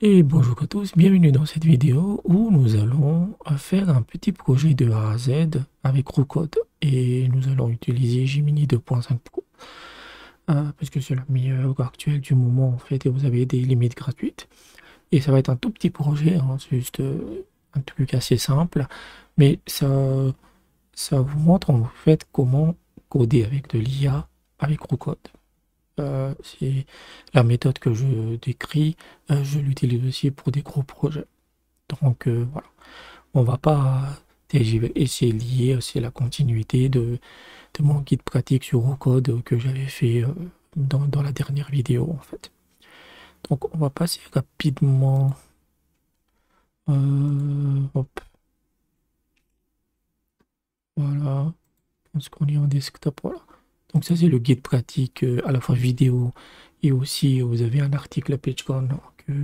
Et bonjour à tous, bienvenue dans cette vidéo où nous allons faire un petit projet de A à Z avec Rucode et nous allons utiliser Gemini 2.5 Pro parce que c'est la meilleure actuelle du moment en fait et vous avez des limites gratuites. Et ça va être un tout petit projet, hein, c'est juste un truc assez simple, mais ça vous montre en fait comment coder avec de l'IA avec Rucode. C'est la méthode que je décris, je l'utilise aussi pour des gros projets. Donc voilà, on va pas tergiverser, et c'est lié, c'est la continuité de mon guide pratique sur Rucode que j'avais fait dans la dernière vidéo en fait. Donc on va passer rapidement. Hop, voilà, parce qu'on est en desktop, voilà. Donc ça c'est le guide pratique à la fois vidéo et aussi vous avez un article PageCon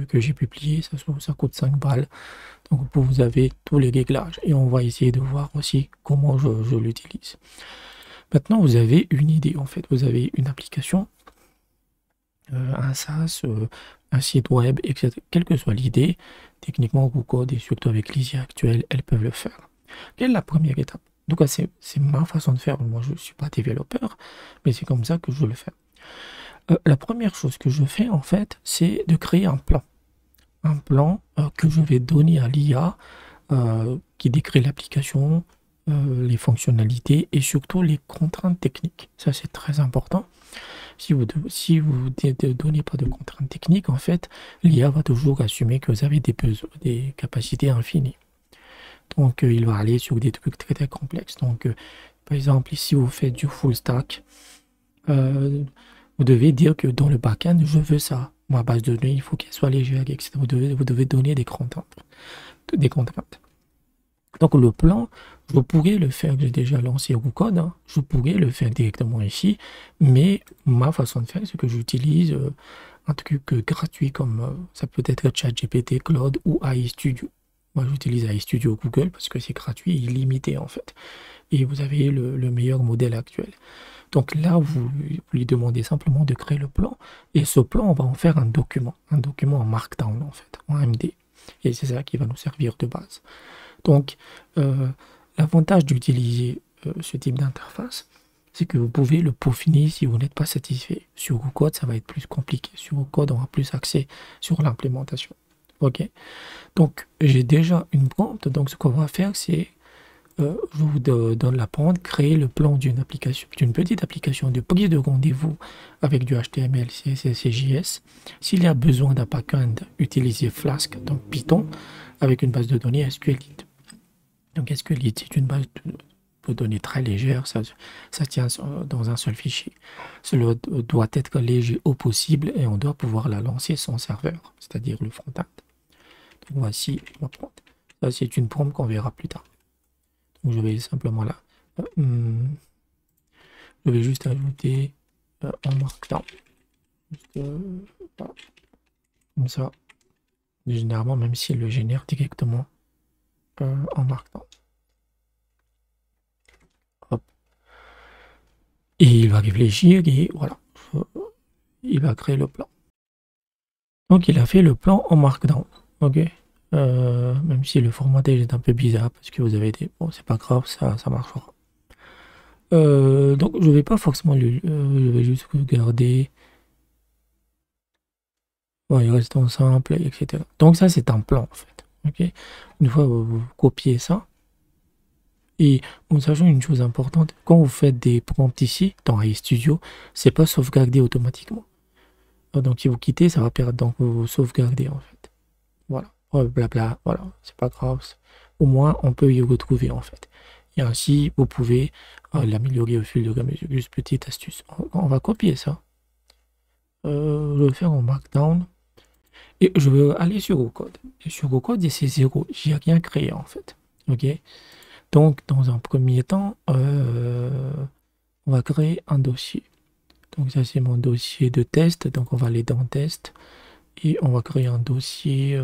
que j'ai publié, ça coûte 5 balles. Donc vous avez tous les réglages et on va essayer de voir aussi comment je l'utilise. Maintenant vous avez une idée en fait, vous avez une application, un SaaS, un site web, etc. Quelle que soit l'idée, techniquement Google et surtout avec l'IA actuelle, elles peuvent le faire. Quelle est la première étape? En tout cas, c'est ma façon de faire. Moi, je ne suis pas développeur, mais c'est comme ça que je le fais. La première chose que je fais, en fait, c'est de créer un plan. Un plan que je vais donner à l'IA qui décrit l'application, les fonctionnalités et surtout les contraintes techniques. Ça, c'est très important. Si vous ne donnez pas de contraintes techniques, en fait, l'IA va toujours assumer que vous avez des besoins, des capacités infinies. Donc, il va aller sur des trucs très très complexes. Donc, par exemple, ici, vous faites du full stack. euh, Vous devez dire que dans le backend, je veux ça. Ma base de données, il faut qu'elle soit légère, etc. Vous devez donner des contraintes. Des contraintes. Donc, le plan, je pourrais le faire, j'ai déjà lancé Rucode, hein. Je pourrais le faire directement ici, mais ma façon de faire, c'est que j'utilise un truc gratuit comme ça peut être ChatGPT, Claude ou AI Studio. Moi, j'utilise AI Studio Google parce que c'est gratuit et illimité en fait. Et vous avez le meilleur modèle actuel. Donc là, vous lui demandez simplement de créer le plan. Et ce plan, on va en faire un document en Markdown en fait, en MD. Et c'est ça qui va nous servir de base. Donc, l'avantage d'utiliser ce type d'interface, c'est que vous pouvez le peaufiner si vous n'êtes pas satisfait. Sur Code, ça va être plus compliqué. Sur Code, on aura plus accès sur l'implémentation. OK? Donc, j'ai déjà une prompt. Donc, ce qu'on va faire, c'est je vous donne la prompt, créer le plan d'une application, d'une petite application de prise de rendez-vous avec du HTML, CSS et JS. S'il y a besoin d'un backend, utilisez Flask, donc Python, avec une base de données SQLite. Donc SQLite, c'est une base de données très légère, ça tient dans un seul fichier. Cela doit être léger au possible et on doit pouvoir la lancer sans serveur, c'est-à-dire le front-end. Donc voici ma prompt. Ça, c'est une prompt qu'on verra plus tard. Donc je vais simplement là. Je vais juste ajouter en markdown. Juste, voilà. Comme ça. Généralement, même s'il le génère directement en markdown. Hop. Et il va réfléchir et voilà. Il va créer le plan. Donc il a fait le plan en markdown. Ok. Même si le formatage est un peu bizarre parce que vous avez des. Bon, c'est pas grave, ça marchera. Donc je vais pas forcément je vais juste regarder. Bon, il reste en simple, etc. Donc ça c'est un plan en fait. Ok. Une fois vous copiez ça. Et en sachant une chose importante, quand vous faites des prompts ici, dans AI Studio, c'est pas sauvegardé automatiquement. Donc si vous quittez, ça va perdre. Donc vous sauvegardez en fait. Voilà. Blabla, voilà. C'est pas grave. Au moins, on peut y retrouver en fait. Et ainsi, vous pouvez l'améliorer au fil de la mesure. Juste petite astuce. On va copier ça. Je vais le faire en Markdown. Et je vais aller sur Ocode. Et sur Ocode, c'est zéro. J'ai rien créé en fait. Ok. Donc, dans un premier temps, on va créer un dossier. Donc, ça, c'est mon dossier de test. Donc, on va aller dans test et on va créer un dossier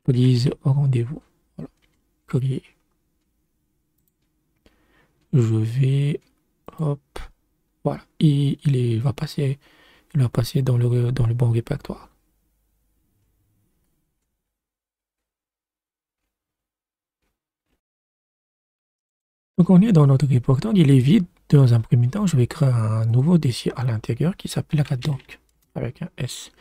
prise au rendez-vous. Voilà, créer. Je vais, hop, voilà. Et il va passer dans le bon répertoire. Donc on est dans notre report. Donc il est vide. Dans un premier temps, je vais créer un nouveau dossier à l'intérieur qui s'appellera doc avec un S.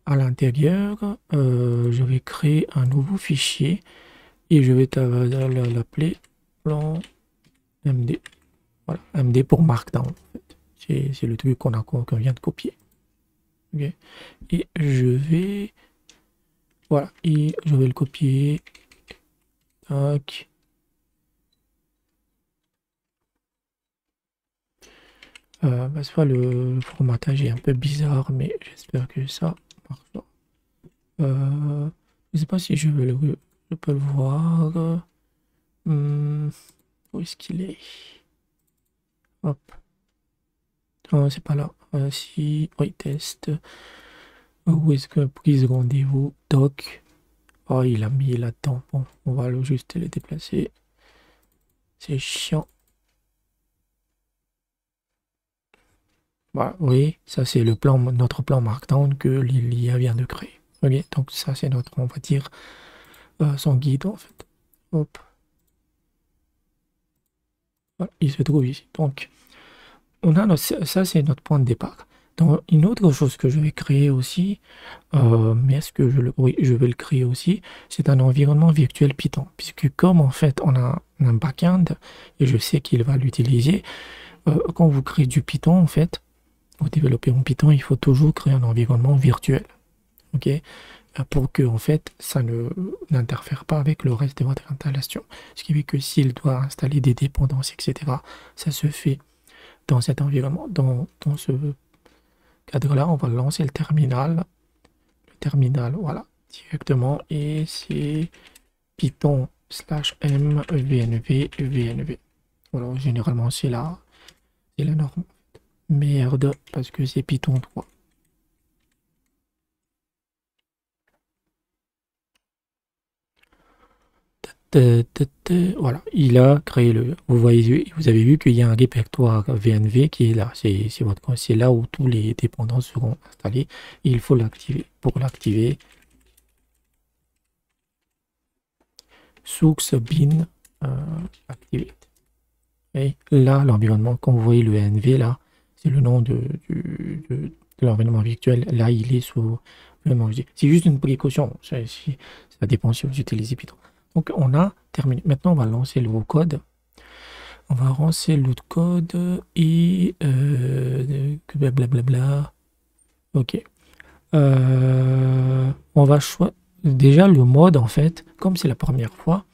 À l'intérieur, je vais créer un nouveau fichier et je vais l'appeler plan MD. Voilà, MD pour Markdown. En fait. C'est le truc qu'on vient de copier. Okay. Et je vais... Voilà, et je vais le copier. Tac. Bah, le formatage est un peu bizarre, mais j'espère que ça marche. Je sais pas si je peux le voir. Où est-ce qu'il est? Hop. Non, c'est pas là. Si, oui, test. Où est-ce que prise rendez-vous? Doc. Oh, il a mis là-dedans. Bon, on va juste le déplacer. C'est chiant. Voilà, oui, ça c'est le plan, notre plan Markdown que l'IA vient de créer. Ok, donc ça c'est notre, on va dire, son guide en fait. Hop. Voilà, il se trouve ici. Donc, on a ça c'est notre point de départ. Donc, une autre chose que je vais créer aussi, mais est-ce que oui, je vais le créer aussi, c'est un environnement virtuel Python. Puisque comme en fait on a un backend, et je sais qu'il va l'utiliser, quand vous créez du Python en fait, vous développez en Python, il faut toujours créer un environnement virtuel. Ok, pour que en fait ça n'interfère pas avec le reste de votre installation. Ce qui fait que s'il doit installer des dépendances, etc., ça se fait dans cet environnement. Dans ce cadre-là, on va lancer le terminal. Le terminal, voilà, directement. Et c'est Python /m vnv. Voilà, généralement c'est la norme. Merde, parce que c'est Python 3. Voilà, il a créé le. Vous avez vu qu'il y a un répertoire VNV qui est là. C'est là où tous les dépendants seront installés. Et il faut l'activer. Pour l'activer, source bin activate. Et là, l'environnement, comme vous voyez le VNV là, c'est le nom de l'environnement virtuel. Là, il est sous. C'est juste une précaution. Ça dépend si vous utilisez Python. Donc, on a terminé. Maintenant, on va lancer le code. On va lancer l'autre code et blablabla. Ok. On va choisir déjà le mode en fait, comme c'est la première fois,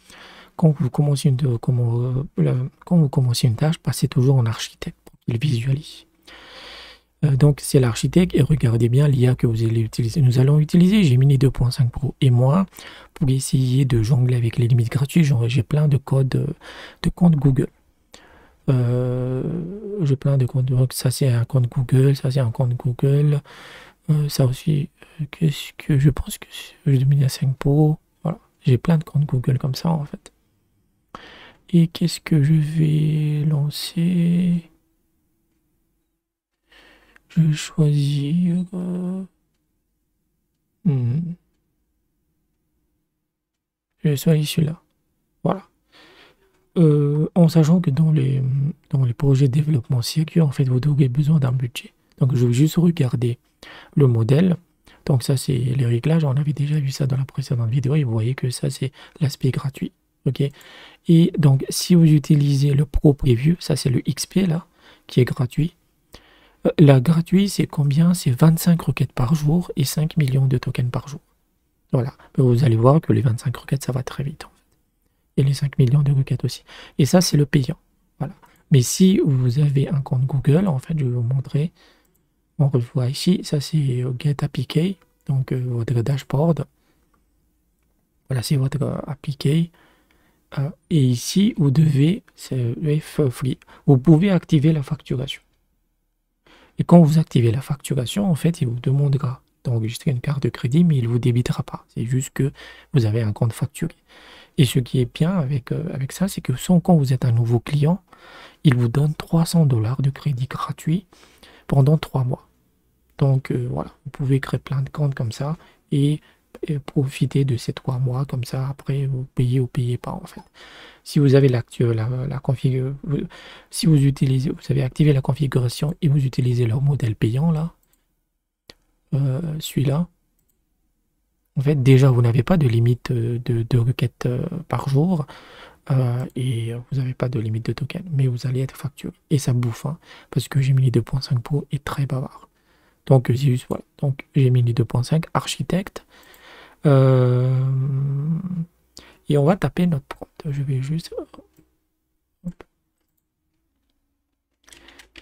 quand vous commencez une tâche, passez toujours en architecte pour qu'il visualise. Donc c'est l'architecte et regardez bien l'IA que vous allez utiliser. Nous allons utiliser Gemini 2.5 Pro et moi pour essayer de jongler avec les limites gratuites. J'ai plein de codes de compte Google. J'ai plein de comptes. Donc ça c'est un compte Google, ça c'est un compte Google. Ça aussi, qu'est-ce que je pense que je Gemini 5 Pro. Voilà, j'ai plein de comptes Google comme ça en fait. Et qu'est-ce que je vais lancer? Je vais choisir. Je vais choisir celui-là. Voilà. En sachant que dans les projets de développement sécure, en fait, vous aurez besoin d'un budget. Donc, je vais juste regarder le modèle. Donc, ça, c'est les réglages. On avait déjà vu ça dans la précédente vidéo et vous voyez que ça, c'est l'aspect gratuit. OK? Et donc, si vous utilisez le Pro Preview, ça, c'est le XP là, qui est gratuit. La gratuit, c'est combien? C'est 25 requêtes par jour et 5 millions de tokens par jour. Voilà. Vous allez voir que les 25 requêtes, ça va très vite. En fait. Et les 5 millions de requêtes aussi. Et ça, c'est le payant. Voilà. Mais si vous avez un compte Google, en fait, je vais vous montrer. On revoit ici. Ça, c'est Get APK. Donc, votre dashboard. Voilà, c'est votre APK. Et ici, vous devez, c'est free. Vous pouvez activer la facturation. Et quand vous activez la facturation, en fait, il vous demandera d'enregistrer une carte de crédit, mais il ne vous débitera pas. C'est juste que vous avez un compte facturé. Et ce qui est bien avec ça, c'est que quand vous êtes un nouveau client, il vous donne 300 $ de crédit gratuit pendant 3 mois. Donc voilà, vous pouvez créer plein de comptes comme ça et et profiter de ces 3 mois, comme ça, après, vous payez ou payez pas, en fait. Si vous avez si vous utilisez, vous avez activé la configuration et vous utilisez leur modèle payant, là, celui-là, en fait, déjà, vous n'avez pas de limite de requêtes par jour et vous n'avez pas de limite de token, mais vous allez être facturé. Et ça bouffe, hein, parce que Gemini 2.5 Pro est très bavard. Donc, c'est juste, voilà. Donc, Gemini 2.5, architecte. Et on va taper notre prompt. Je vais juste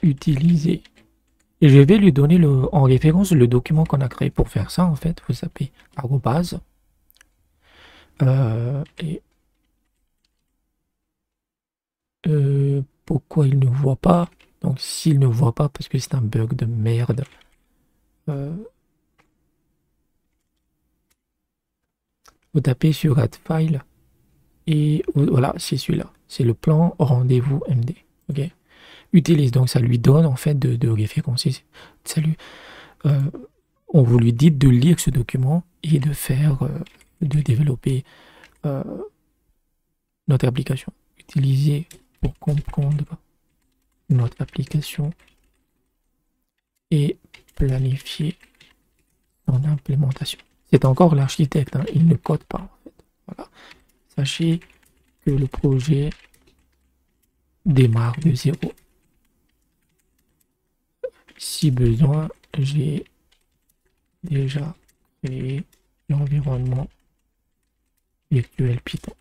utiliser. Et je vais lui donner en référence le document qu'on a créé pour faire ça. En fait, vous tapez arrobase. Et pourquoi il ne voit pas? Donc, s'il ne voit pas, parce que c'est un bug de merde. Vous tapez sur add file. Et voilà, c'est celui-là. C'est le plan rendez-vous MD. Ok. Utilise, donc ça lui donne en fait de référence. Salut. On vous lui dit de lire ce document et de faire, de développer notre application. Utiliser pour comprendre notre application et planifier son implémentation. C'est encore l'architecte, hein, il ne code pas. En fait. Voilà. Sachez que le projet démarre de zéro. Si besoin, j'ai déjà créé l'environnement virtuel Python.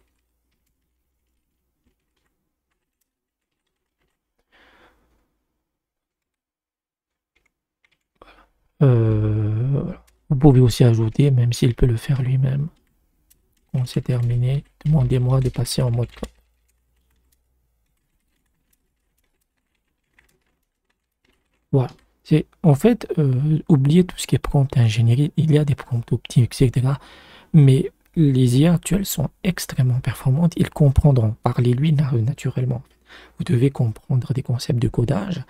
Voilà. Vous pouvez aussi ajouter, même s'il peut le faire lui-même. Bon, c'est terminé. Demandez-moi de passer en mode code. Voilà. En fait, oubliez tout ce qui est prompt ingénierie. Il y a des prompts optiques, etc. Mais les IA actuelles sont extrêmement performantes. Ils comprendront. Parlez-lui naturellement. Vous devez comprendre des concepts de codage.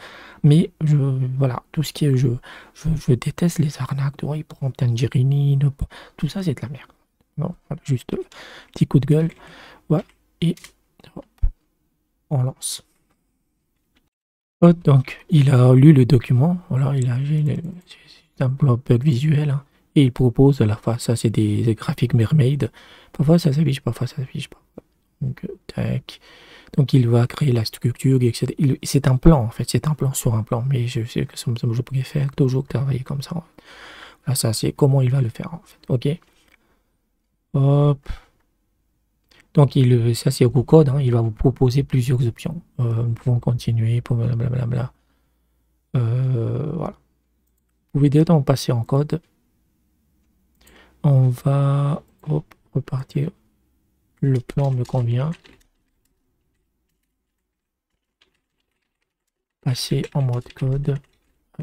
Mais voilà, tout ce qui est je déteste les arnaques de oui, prompt ingénierie. Tout ça, c'est de la merde. Non, voilà, juste petit coup de gueule. Voilà. Et hop, on lance. Donc, il a lu le document, voilà, c'est un bug visuel, hein, et il propose à la fois, ça c'est des graphiques mermaid, parfois ça s'affiche, parfois ça s'affiche pas. Donc, tac. Donc, il va créer la structure, etc. C'est un plan, en fait, c'est un plan sur un plan, mais je sais que je préfère toujours travailler comme ça. En fait. Là, ça c'est comment il va le faire, en fait, ok. Hop. Donc, ça c'est au code, hein, il va vous proposer plusieurs options. Nous pouvons continuer, blablabla. Voilà. Vous pouvez directement passer en code. On va repartir. Le plan me convient. Passer en mode code.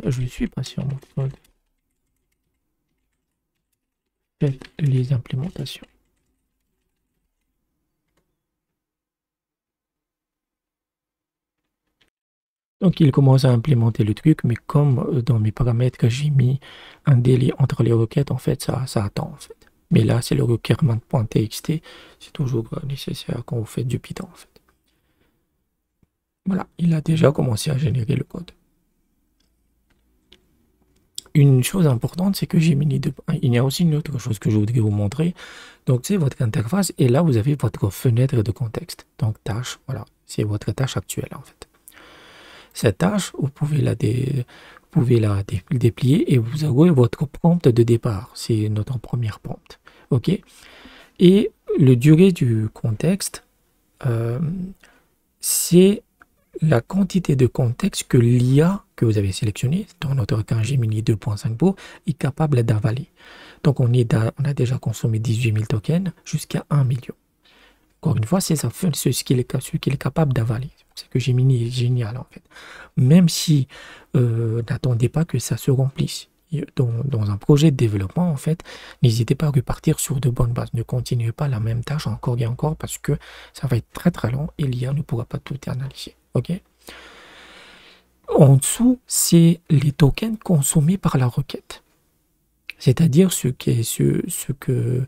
Je suis passé en mode code. Faites les implémentations. Donc il commence à implémenter le truc, mais comme dans mes paramètres que j'ai mis un délai entre les requêtes, en fait, ça attend en fait. Mais là, c'est le requirement.txt, c'est toujours nécessaire quand vous faites du Python en fait. Voilà, il a déjà commencé à générer le code. Une chose importante, c'est que Gemini 2. Il y a aussi une autre chose que je voudrais vous montrer. Donc, c'est votre interface et là, vous avez votre fenêtre de contexte. Donc, tâche, voilà, c'est votre tâche actuelle en fait. Cette tâche, vous pouvez la déplier et vous avez votre prompt de départ. C'est notre première prompt. OK? Et le durée du contexte, c'est la quantité de contexte que l'IA que vous avez sélectionné, dans notre cas Gemini 2.5 Pro, est capable d'avaler. Donc, on a déjà consommé 18 000 tokens jusqu'à 1 million. Encore une fois, c'est ce qu'il est capable d'avaler. C'est que Gemini est génial en fait. Même si n'attendez pas que ça se remplisse. Dans un projet de développement, en fait, n'hésitez pas à repartir sur de bonnes bases. Ne continuez pas la même tâche encore et encore parce que ça va être très très long et l'IA ne pourra pas tout analyser. Ok? En dessous, c'est les tokens consommés par la requête. c'est-à-dire ce que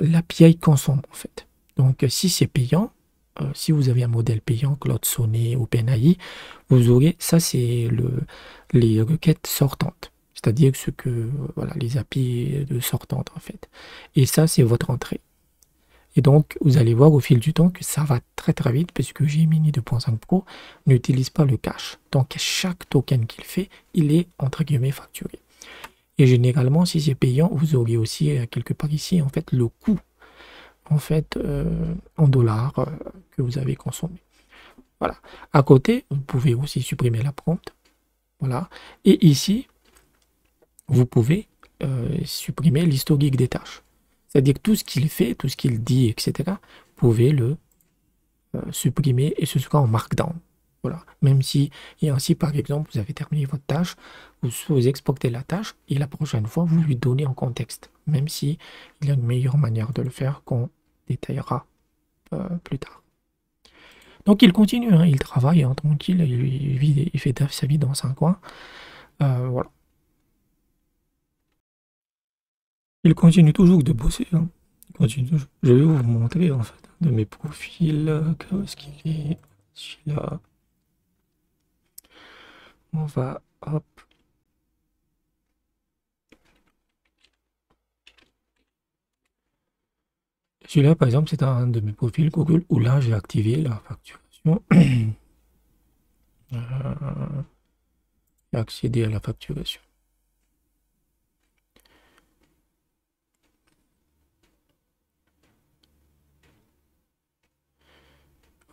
l'API consomme en fait. Donc si c'est payant, si vous avez un modèle payant, Claude Sonnet, OpenAI, vous aurez, ça c'est les requêtes sortantes, c'est-à-dire ce que, voilà, les API de sortantes en fait. Et ça c'est votre entrée. Et donc, vous allez voir au fil du temps que ça va très très vite parce que Gemini 2.5 Pro n'utilise pas le cache. Donc, chaque token qu'il fait, il est entre guillemets facturé. Et généralement, si c'est payant, vous aurez aussi quelque part ici en fait le coût en fait en dollars que vous avez consommé. Voilà. À côté, vous pouvez aussi supprimer la prompt. Voilà. Et ici, vous pouvez supprimer l'historique des tâches. C'est-à-dire que tout ce qu'il fait, tout ce qu'il dit, etc., vous pouvez le supprimer et ce sera en markdown. Voilà. Même si, et ainsi par exemple, vous avez terminé votre tâche, vous exportez la tâche et la prochaine fois, vous lui donnez en contexte. Même si il y a une meilleure manière de le faire qu'on détaillera plus tard. Donc il continue, hein, il travaille hein, tranquille, il fait sa vie dans un coin. Voilà. Il continue toujours de bosser. Hein. Il continue toujours. Je vais vous montrer en fait de mes profils. Où est-ce qu'il est? Celui-là. On va, hop. Celui-là, par exemple, c'est un de mes profils Google où là, j'ai activé la facturation. J'ai accédé à la facturation.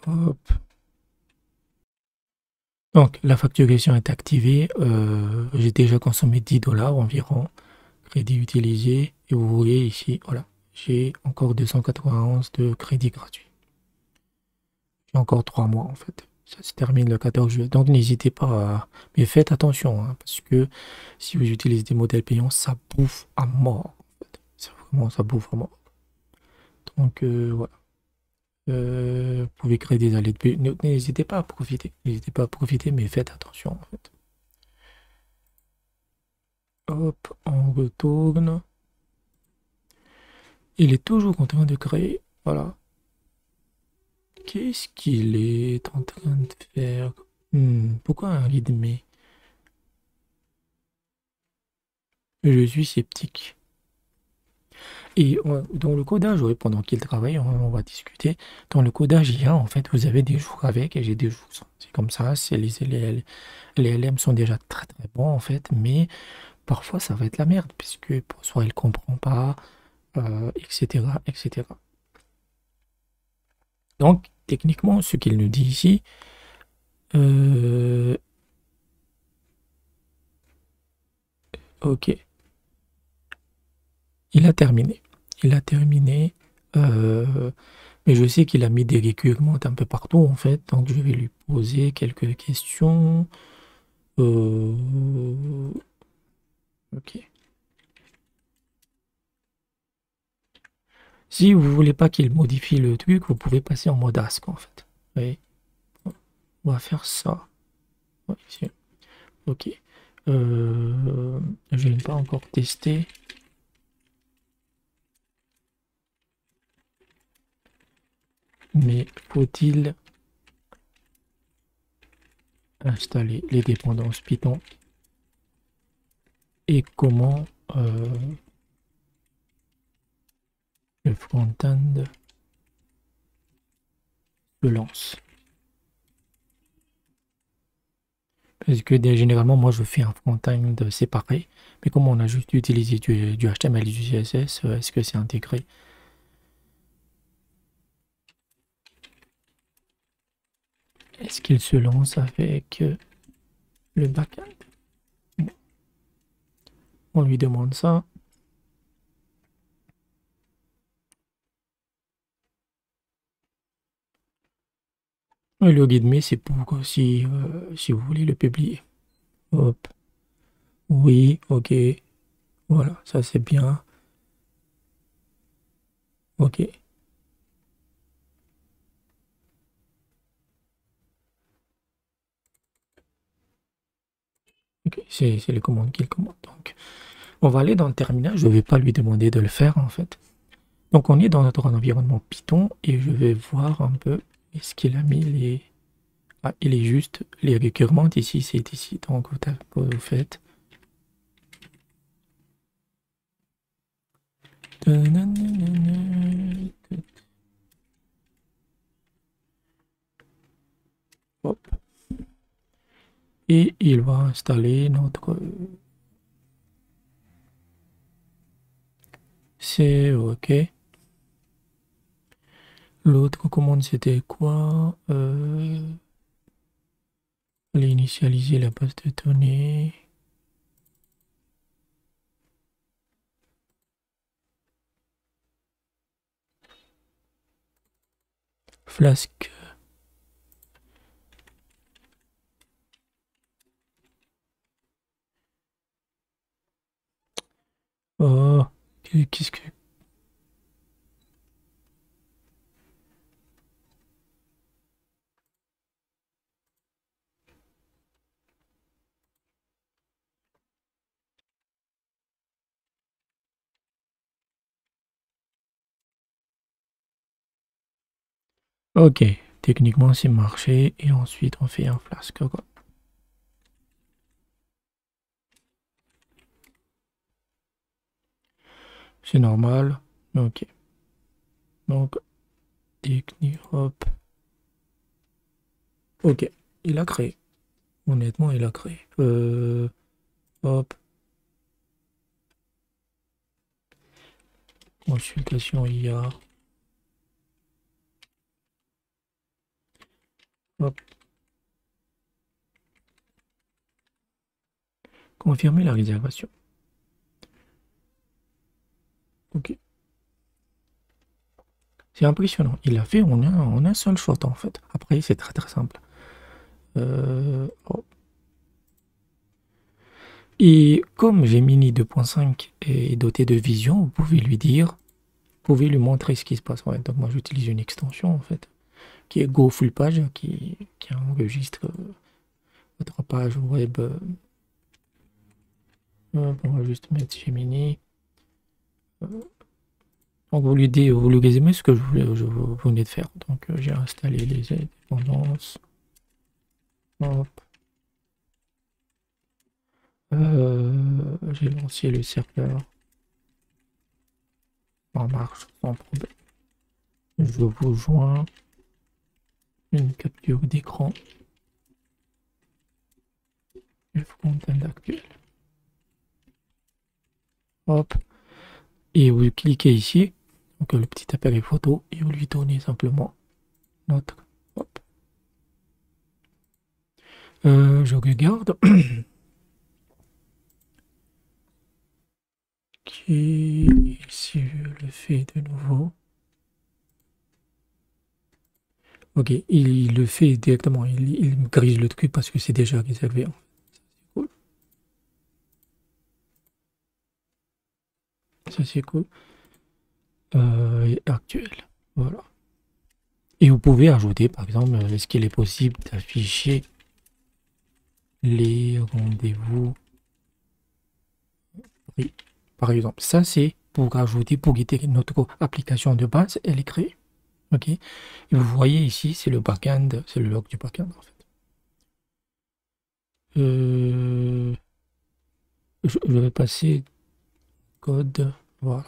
Hop. Donc, la facturation est activée. J'ai déjà consommé 10 dollars environ. Crédit utilisé. Et vous voyez ici, voilà, j'ai encore 291 de crédit gratuit. J'ai encore 3 mois en fait. Ça se termine le 14 juillet. Donc n'hésitez pas à... Mais faites attention, hein, parce que si vous utilisez des modèles payants, ça bouffe à mort. En fait. C'est vraiment, ça bouffe à mort. Donc voilà. Vous pouvez créer des allées de paiement. N'hésitez pas à profiter. N'hésitez pas à profiter, mais faites attention en fait. Hop, on retourne. Il est toujours en train de créer. Voilà. Qu'est-ce qu'il est en train de faire? Pourquoi un readme? Je suis sceptique. Et dans le codage, ouais, pendant qu'il travaille, on va discuter. Dans le codage IA, en fait, vous avez des jours avec et j'ai des jours sans. C'est comme ça, les LM sont déjà très très bons en fait, mais parfois ça va être la merde, puisque soit il ne comprend pas, etc., etc. Donc, techniquement, ce qu'il nous dit ici, euh, ok, il a terminé. Il a terminé. Mais je sais qu'il a mis des requirements un peu partout en fait, donc je vais lui poser quelques questions. Ok. Si vous voulez pas qu'il modifie le truc, vous pouvez passer en mode ask en fait. Oui. On va faire ça. Ouais, ici. Ok. Je n'ai pas encore testé. Mais faut-il installer les dépendances Python et comment le front-end se lance? Parce que généralement, moi, je fais un front-end séparé. Mais comme on a juste utilisé du HTML et du CSS, est-ce que c'est intégré? Est-ce qu'il se lance avec le backend? Bon, on lui demande ça. Et le readme, c'est pour si vous voulez le publier. Hop. Oui, ok. Voilà, ça c'est bien. Ok. Ok, c'est les commandes qu'il commande. Donc, On va aller dans le terminal, je ne vais pas lui demander de le faire en fait. Donc on est dans notre environnement Python et je vais voir un peu est-ce qu'il a mis les... Ah, il est juste les requirements ici, c'est ici. Donc vous faites... Hop. Et il va installer notre... C'est OK. L'autre commande c'était quoi? Aller initialiser la base de données. Flask. Oh, qu'est-ce que... Ok, techniquement c'est marché et ensuite on fait un flask. Quoi. C'est normal. Ok. Donc, technique, hop. Ok, il a créé. Honnêtement, il a créé. Hop. Consultation IA. Hop. Confirmer la réservation. Ok. C'est impressionnant. Il l'a fait en un seul shot en fait. Après, c'est très très simple. Oh. Et comme Gemini 2.5 est doté de vision, vous pouvez lui dire, vous pouvez lui montrer ce qui se passe. Ouais, donc moi j'utilise une extension en fait, qui est Go Full Page, qui enregistre votre page web. On va juste mettre Gemini. Donc vous lui dites, vous lui résumez ce que vous venez de faire. Donc j'ai installé les dépendances. Hop. J'ai lancé le serveur en marche sans problème. Je vous joins une capture d'écran et front-end actuel. Hop. Et vous cliquez ici, donc le petit appareil photo, et vous lui donnez simplement notre. Hop. Je regarde. Qui, si je le fais de nouveau. Ok, il le fait directement, il me corrige le truc parce que c'est déjà réservé. Cool. Ça c'est cool. Actuel. Voilà. Et vous pouvez ajouter, par exemple, est-ce qu'il est possible d'afficher les rendez-vous? Oui. Par exemple, ça c'est pour ajouter, pour guider notre application de base, elle est créée. Ok. Et vous voyez ici, c'est le backend, c'est le log du backend en fait. Je vais passer code. Voilà.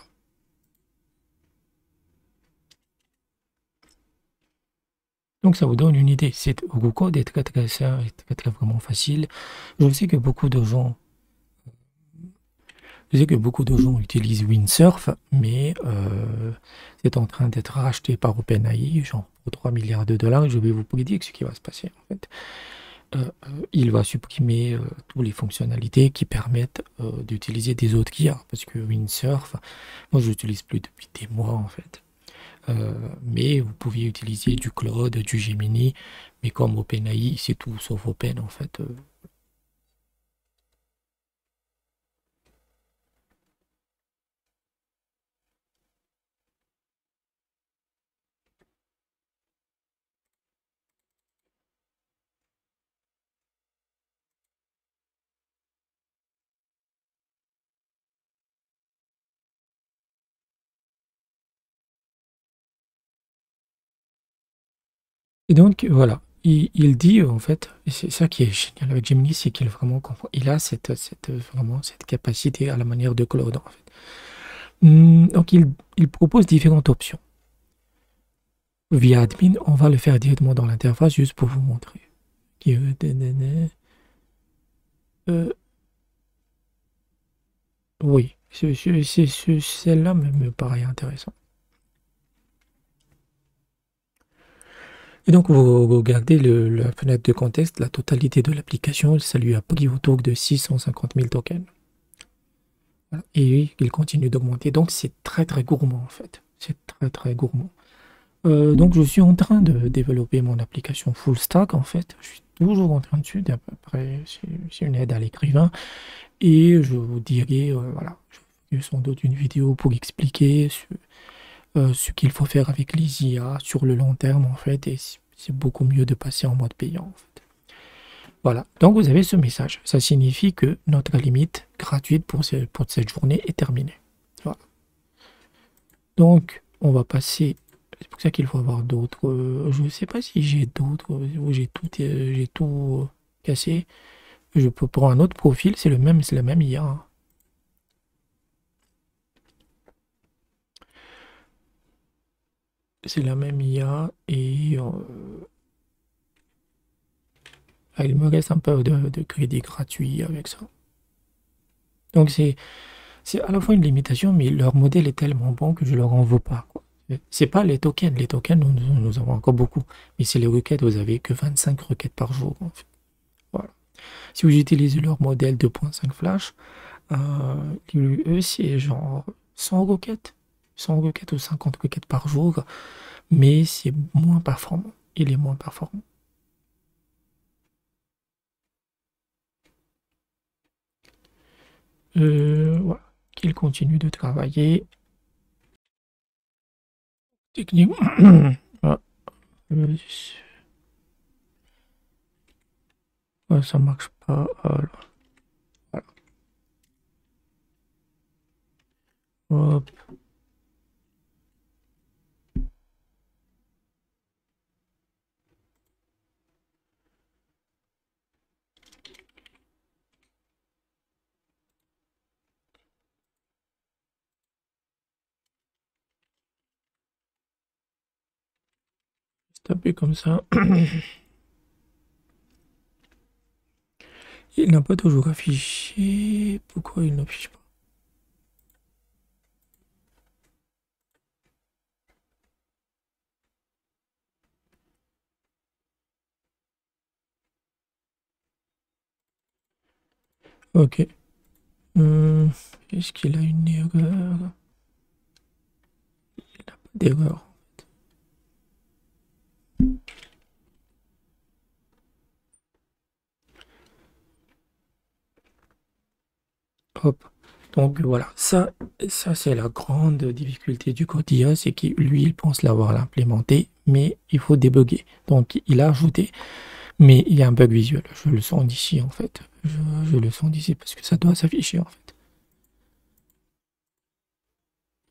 Donc ça vous donne une idée. C'est Google est très très simple, très très vraiment facile. Je sais que beaucoup de gens, je sais que beaucoup de gens utilisent Windsurf, mais c'est en train d'être racheté par OpenAI, genre pour 3 milliards de dollars. Je vais vous prédire ce qui va se passer en fait. Il va supprimer toutes les fonctionnalités qui permettent d'utiliser des autres IA, parce que Windsurf, moi je l'utilise plus depuis des mois en fait. Mais vous pouvez utiliser du Claude, du Gemini, mais comme OpenAI, c'est tout sauf Open en fait. Et donc, voilà, il dit, en fait, et c'est ça qui est génial avec Gemini, c'est qu'il vraiment comprend, il a vraiment cette capacité à la manière de Claude, en fait. Donc, il propose différentes options. Via admin, on va le faire directement dans l'interface, juste pour vous montrer. Euh, oui, celle-là me paraît intéressant. Et donc, vous regardez la fenêtre de contexte, la totalité de l'application, ça lui a pris autour de 650 000 tokens. Voilà. Et il continue d'augmenter. Donc, c'est très, très gourmand, en fait. C'est très, très gourmand. Donc, je suis en train de développer mon application full stack, en fait. Je suis toujours en train dessus. Après, c'est une aide à l'écrivain. Et je vous dirai, voilà, je ferai sans doute une vidéo pour expliquer ce qu'il faut faire avec les IA sur le long terme, en fait. Et c'est beaucoup mieux de passer en mode payant, en fait. Voilà, donc vous avez ce message. Ça signifie que notre limite gratuite pour cette journée est terminée. Voilà. Donc, on va passer. C'est pour ça qu'il faut avoir d'autres. Je ne sais pas si j'ai d'autres. J'ai tout cassé. Je peux prendre un autre profil. C'est la même IA, hein. C'est la même IA et il me reste un peu de crédit gratuit avec ça. Donc c'est à la fois une limitation, mais leur modèle est tellement bon que je leur en veux pas, quoi. C'est pas les tokens. Les tokens, nous avons encore beaucoup. Mais c'est les requêtes, vous avez que 25 requêtes par jour, en fait. Voilà. Si vous utilisez leur modèle 2.5 Flash, eux, c'est genre 100 requêtes. 100 requêtes ou 50 requêtes par jour. Mais c'est moins performant. Il est moins performant. Voilà. Qu'il continue de travailler. Techniquement. Voilà. Ouais, ça marche pas. Voilà. Hop. Taper comme ça. Il n'a pas toujours affiché. Pourquoi il n'affiche pas? Ok. Est-ce qu'il a une erreur? Il n'a pas d'erreur. Hop. Donc voilà, ça c'est la grande difficulté du code IA, c'est que lui, il pense l'avoir implémenté, mais il faut débugger. Donc il a ajouté, mais il y a un bug visuel. Je le sens d'ici en fait. Je le sens d'ici parce que ça doit s'afficher en fait.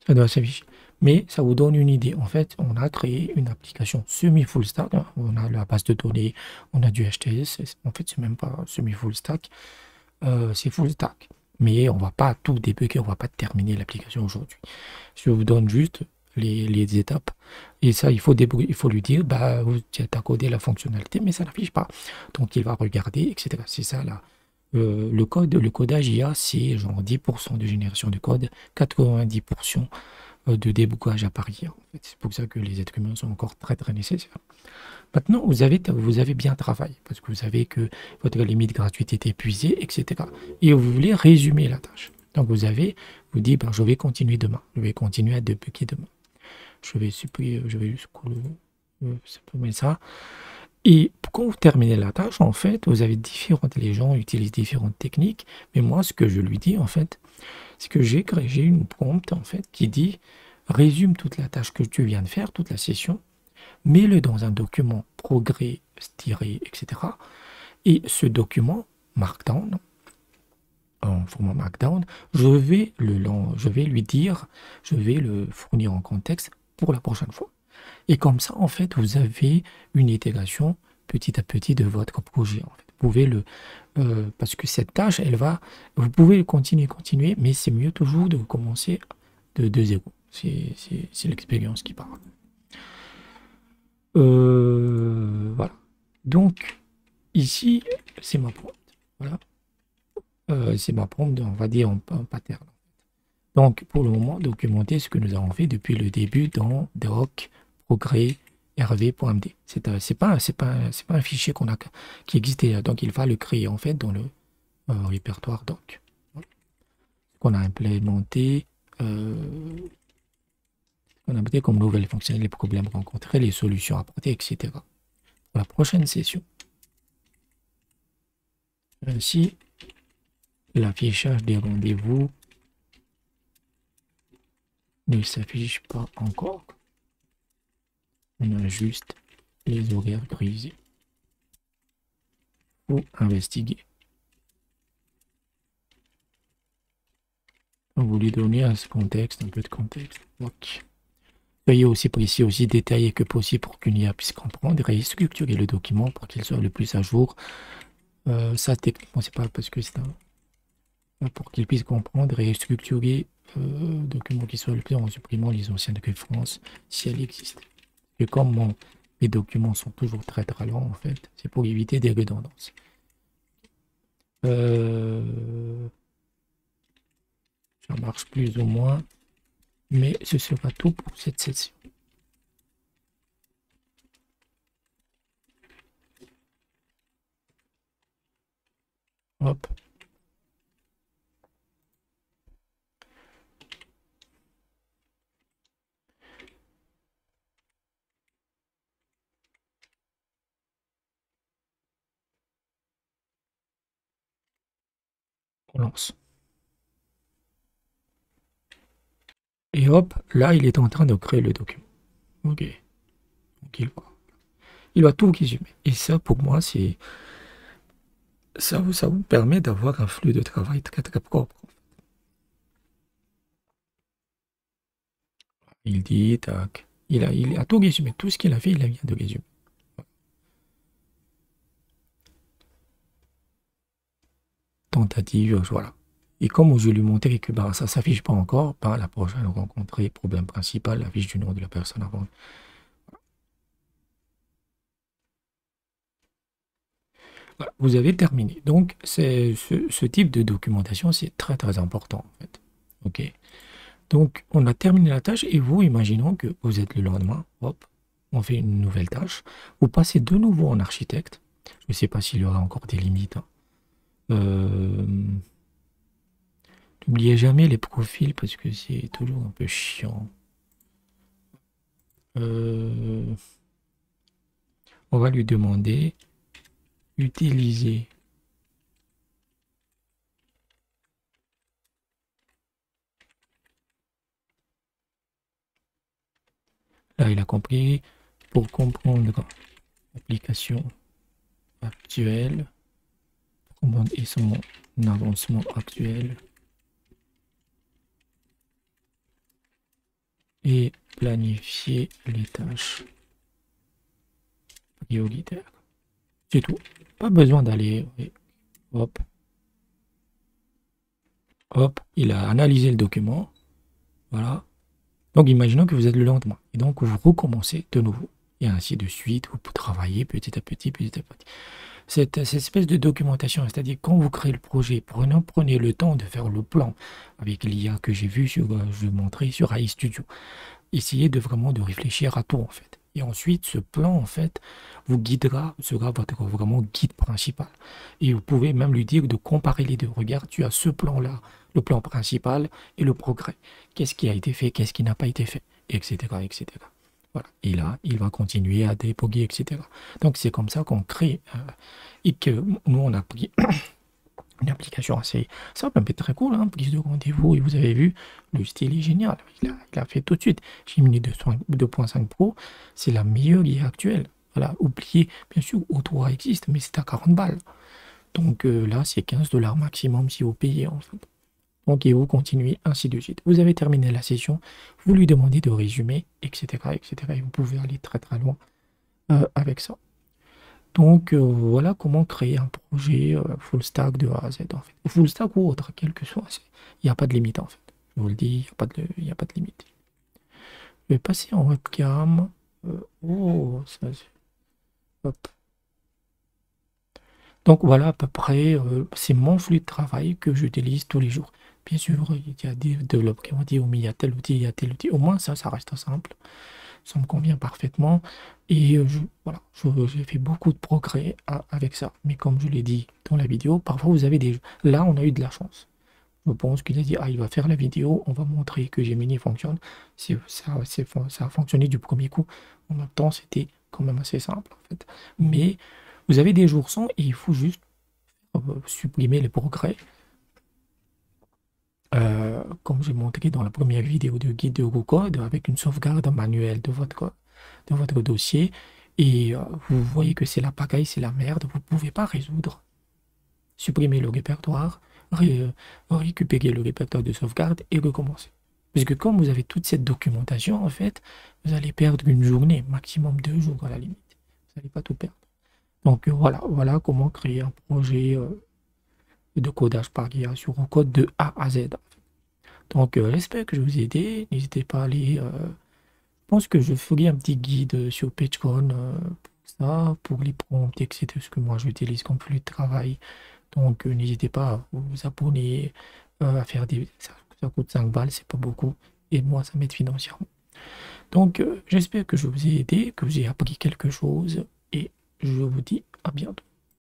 Ça doit s'afficher. Mais ça vous donne une idée. En fait, on a créé une application semi-full stack, hein. On a la base de données, on a du HTS. En fait, c'est même pas semi-full stack. C'est full stack. Mais on va pas tout débugger, on va pas terminer l'application aujourd'hui. Je vous donne juste les étapes. Et ça, il faut lui dire, bah, tu as codé la fonctionnalité, mais ça n'affiche pas. Donc, il va regarder, etc. C'est ça là. Le codage IA, c'est genre 10% de génération de code, 90% de débugage à parier. En fait. C'est pour ça que les êtres humains sont encore très très nécessaires. Maintenant, vous avez bien travaillé, parce que vous savez que votre limite gratuite est épuisée, etc. Et vous voulez résumer la tâche. Donc vous dites, ben, je vais continuer demain, je vais continuer à débugger demain. Je vais supprimer, je vais juste supprimer ça. Et quand vous terminez la tâche, en fait, les gens utilisent différentes techniques, mais moi, ce que je lui dis, en fait, c'est que j'ai une prompt, en fait, qui dit, résume toute la tâche que tu viens de faire, toute la session, mets-le dans un document progrès, tiré, etc. Et ce document, Markdown, en format Markdown, je vais lui dire, je vais le fournir en contexte pour la prochaine fois. Et comme ça, en fait, vous avez une itération petit à petit de votre projet. En fait. Vous pouvez parce que cette tâche, vous pouvez continuer, mais c'est mieux toujours de commencer de zéro. C'est l'expérience qui parle. Voilà. Donc, ici, c'est ma prompt. Voilà. C'est ma prompt, on va dire, en pattern. Donc, pour le moment, documenter ce que nous avons fait depuis le début dans doc, progrès, rv.md. C'est pas un fichier qui existait, donc il va le créer en fait dans le répertoire doc. Voilà. Qu'on a implémenté, comme nouvelle fonctionnalité, les problèmes rencontrés, les solutions apportées, etc. Pour la prochaine session. Ainsi, l'affichage des rendez-vous ne s'affiche pas encore. On a juste les horaires grisés. Faut investiguer. Vous lui donnez à ce contexte, un peu de contexte. Ok. Soyez aussi précis, aussi détaillé que possible pour qu'une IA puisse comprendre et structurer le document pour qu'il soit le plus à jour. Ça, techniquement, c'est pas parce que c'est pour qu'il puisse comprendre et structurer le document qui soit le plus en supprimant les anciennes références si elles existent. Et comme mes documents sont toujours très très lents, en fait, c'est pour éviter des redondances. Ça marche plus ou moins, mais ce sera tout pour cette session. Hop. On lance. Et hop, là, il est en train de créer le document. Ok. Donc, il va tout résumer. Et ça, pour moi, ça vous permet d'avoir un flux de travail très très propre. Il dit, tac. Il a tout résumé. Tout ce qu'il a fait, il a bien de résumer. Tentative, voilà. Et comme je lui montrais que bah, ça ne s'affiche pas encore, bah, la prochaine rencontrée, problème principal, la fiche du nom de la personne avant. Voilà, vous avez terminé. Donc, ce type de documentation, c'est très très important en fait. Ok. Donc, on a terminé la tâche et vous, imaginons que vous êtes le lendemain, hop, on fait une nouvelle tâche. Vous passez de nouveau en architecte. Je ne sais pas s'il y aura encore des limites. Hein. N'oubliez jamais les profils parce que c'est toujours un peu chiant. On va lui demander utiliser là il a compris pour comprendre l'application actuelle et son avancement actuel et planifier les tâches prioritaires. C'est tout. Pas besoin d'aller. Hop. Hop. Il a analysé le document. Voilà. Donc, imaginons que vous êtes le lendemain. Et donc, vous recommencez de nouveau. Et ainsi de suite. Vous pouvez travailler petit à petit, petit à petit. Cette espèce de documentation, c'est-à-dire quand vous créez le projet, prenez le temps de faire le plan avec l'IA que j'ai vu je vais montrer sur AI Studio. Essayez vraiment de réfléchir à tout en fait. Et ensuite, ce plan en fait vous guidera, sera votre vraiment guide principal. Et vous pouvez même lui dire de comparer les deux. Regarde, tu as ce plan-là, le plan principal et le progrès. Qu'est-ce qui a été fait, qu'est-ce qui n'a pas été fait, etc., etc. Voilà. Et là, il va continuer à dépoguer, etc. Donc, c'est comme ça qu'on crée et que nous, on a pris une application assez simple, mais très cool, hein, prise de rendez-vous. Et vous avez vu, le style est génial. Il a fait tout de suite. Gemini 2.5 Pro, c'est la meilleure IA actuelle. Voilà, oubliez, bien sûr, O3 existe, mais c'est à 40 balles. Donc là, c'est 15 $ maximum si vous payez, en fait. Donc, et vous continuez ainsi de suite. Vous avez terminé la session, vous lui demandez de résumer, etc., etc. Et vous pouvez aller très très loin avec ça. Donc, voilà comment créer un projet full stack de A à Z, en fait. Full stack ou autre, quel que soit, il n'y a pas de limite, en fait. Je vous le dis, il n'y a pas de limite. Je vais passer en webcam. Oh, ça, hop. Donc voilà à peu près, c'est mon flux de travail que j'utilise tous les jours. Bien sûr, il y a des développeurs qui vont dire, oh, mais il y a tel outil, il y a tel outil. Au moins ça reste simple. Ça me convient parfaitement. Et voilà, j'ai fait beaucoup de progrès avec ça. Mais comme je l'ai dit dans la vidéo, parfois vous avez des... Là, on a eu de la chance. Je pense qu'il a dit, ah, il va faire la vidéo, on va montrer que Gemini fonctionne. Ça a fonctionné du premier coup. En même temps, c'était quand même assez simple, en fait. Mais vous avez des jours sans et il faut juste supprimer les progrès. Comme j'ai montré dans la première vidéo de guide de Google, avec une sauvegarde manuelle de votre dossier. Et vous voyez que c'est la pagaille, c'est la merde, vous ne pouvez pas résoudre. Supprimer le répertoire, récupérer le répertoire de sauvegarde et recommencer. Parce que comme vous avez toute cette documentation, en fait, vous allez perdre une journée, maximum 2 jours à la limite. Vous n'allez pas tout perdre. Donc voilà comment créer un projet de codage par IA sur un code de A à Z. Donc j'espère que je vous ai aidé. N'hésitez pas à aller. Je pense que je ferai un petit guide sur PageCon pour ça, pour les prompts, etc. Ce que moi j'utilise comme flux de travail. Donc n'hésitez pas à vous abonner, à faire des. Ça coûte 5 balles, c'est pas beaucoup. Et moi, ça m'aide financièrement. Donc j'espère que je vous ai aidé, que vous avez appris quelque chose. Et je vous dis à bientôt.